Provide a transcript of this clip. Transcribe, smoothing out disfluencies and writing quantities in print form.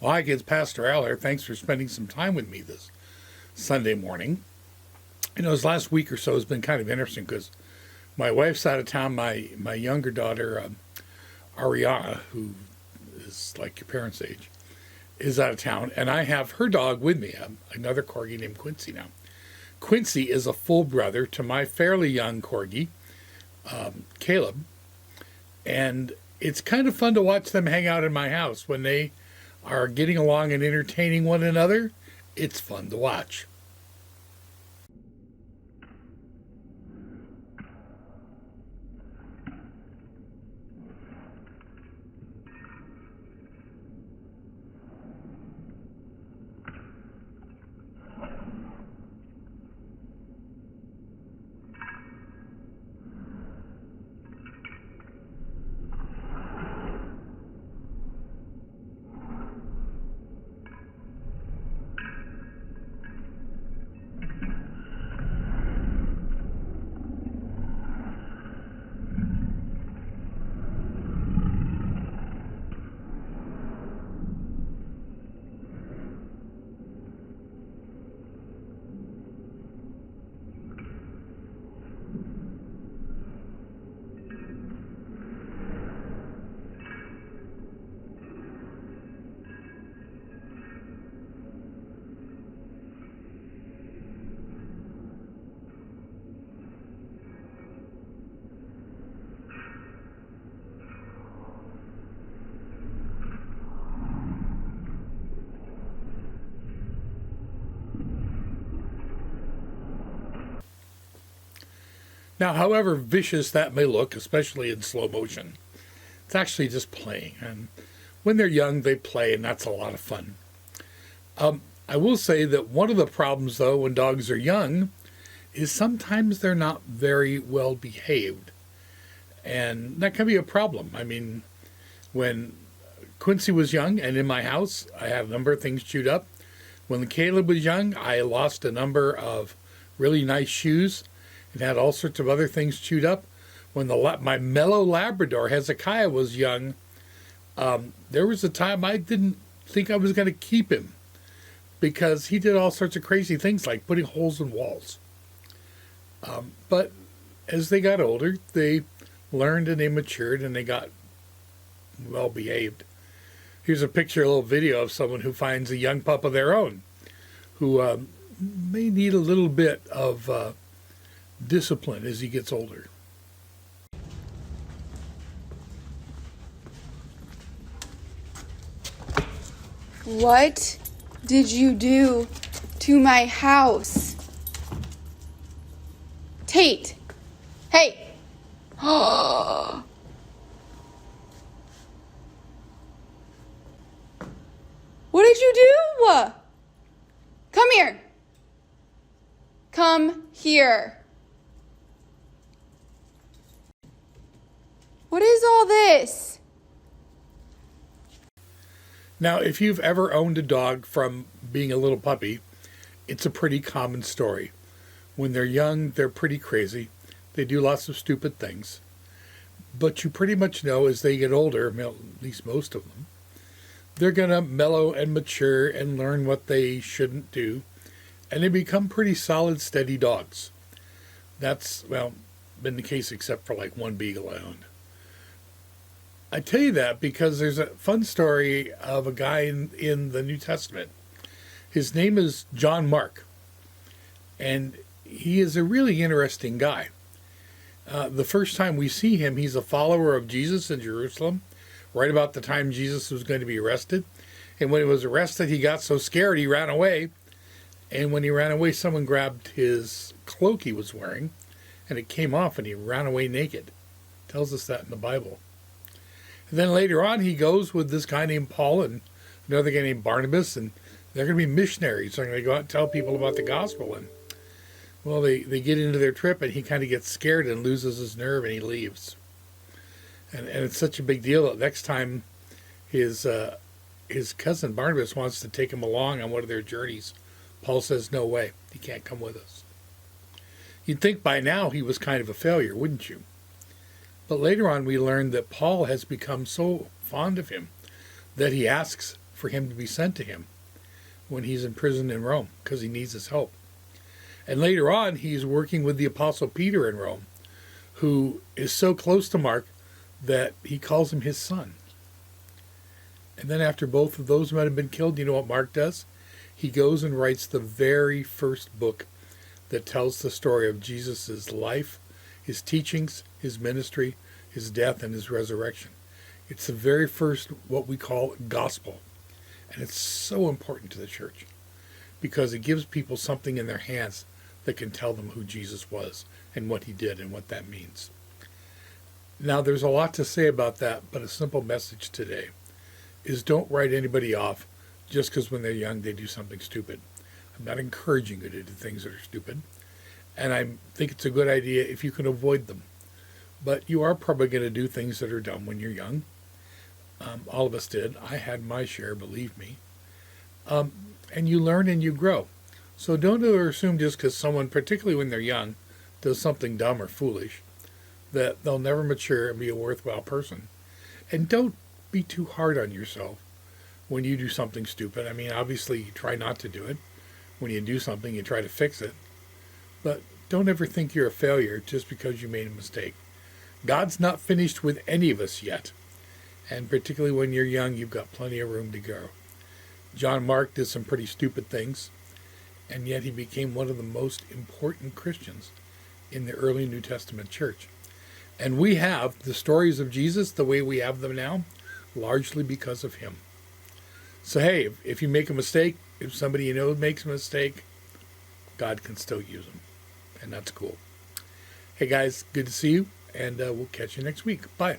Hi, it's Pastor Al here. Thanks for spending some time with me this Sunday morning. This last week or so has been kind of interesting because my wife's out of town. My younger daughter, Ariana, who is like your parents' age, is out of town. And I have her dog with me, another corgi named Quincy now. Quincy is a full brother to my fairly young corgi, Caleb. And it's kind of fun to watch them hang out in my house when they are getting along and entertaining one another. It's fun to watch. Now, however vicious that may look, especially in slow motion, it's actually just playing. And when they're young, they play, and that's a lot of fun. I will say that one of the problems, though, when dogs are young, is sometimes they're not very well behaved. And that can be a problem. I mean, when Quincy was young and in my house, I had a number of things chewed up. When Caleb was young, I lost a number of really nice shoes and had all sorts of other things chewed up. When my mellow Labrador, Hezekiah, was young, there was a time I didn't think I was going to keep him because he did all sorts of crazy things like putting holes in walls. But as they got older, they learned and they matured and they got well behaved. Here's a picture, a little video of someone who finds a young pup of their own who may need a little bit of discipline as he gets older. What did you do to my house? Tate! Hey! What did you do? Come here. Come here. What is all this? Now, if you've ever owned a dog from being a little puppy, it's a pretty common story. When they're young, they're pretty crazy. They do lots of stupid things. But you pretty much know as they get older, at least most of them, they're going to mellow and mature and learn what they shouldn't do. And they become pretty solid, steady dogs. That's, been the case except for like one beagle I owned. I tell you that because there's a fun story of a guy in the New Testament. His name is John Mark. And he is a really interesting guy. The first time we see him, he's a follower of Jesus in Jerusalem, right about the time Jesus was going to be arrested. And when he was arrested, he got so scared he ran away. And when he ran away, someone grabbed his cloak he was wearing, and it came off, and he ran away naked. It tells us that in the Bible. And then later on, he goes with this guy named Paul and another guy named Barnabas, and they're going to be missionaries. They're going to go out and tell people about the gospel. And, well, they get into their trip, and he kind of gets scared and loses his nerve, and he leaves. And it's such a big deal that next time his cousin Barnabas wants to take him along on one of their journeys, Paul says, no way, he can't come with us. You'd think by now he was kind of a failure, wouldn't you? But later on we learned that Paul has become so fond of him that he asks for for him to be sent to him when he's in prison in Rome because he needs his help. And later on, he's working with the Apostle Peter in Rome, who is so close to Mark that he calls him his son. And then after both of those men have been killed, you know what Mark does? He goes and writes the very first book that tells the story of Jesus' life, his teachings, his ministry, his death, and his resurrection. It's the very first, what we call, gospel. And it's so important to the church because it gives people something in their hands that can tell them who Jesus was and what he did and what that means. Now, there's a lot to say about that, but a simple message today is don't write anybody off just because when they're young they do something stupid. I'm not encouraging you to do things that are stupid, and I think it's a good idea if you can avoid them. But you are probably going to do things that are dumb when you're young. All of us did. I had my share, believe me. And you learn and you grow. So don't assume just because someone, particularly when they're young, does something dumb or foolish, that they'll never mature and be a worthwhile person. And don't be too hard on yourself when you do something stupid. I mean, obviously, you try not to do it. When you do something, you try to fix it. But don't ever think you're a failure just because you made a mistake. God's not finished with any of us yet. And particularly when you're young, you've got plenty of room to grow. John Mark did some pretty stupid things, and yet he became one of the most important Christians in the early New Testament church. And we have the stories of Jesus the way we have them now, largely because of him. So hey, if you make a mistake, if somebody you know makes a mistake, God can still use them. And that's cool. Hey guys, good to see you, and we'll catch you next week. Bye.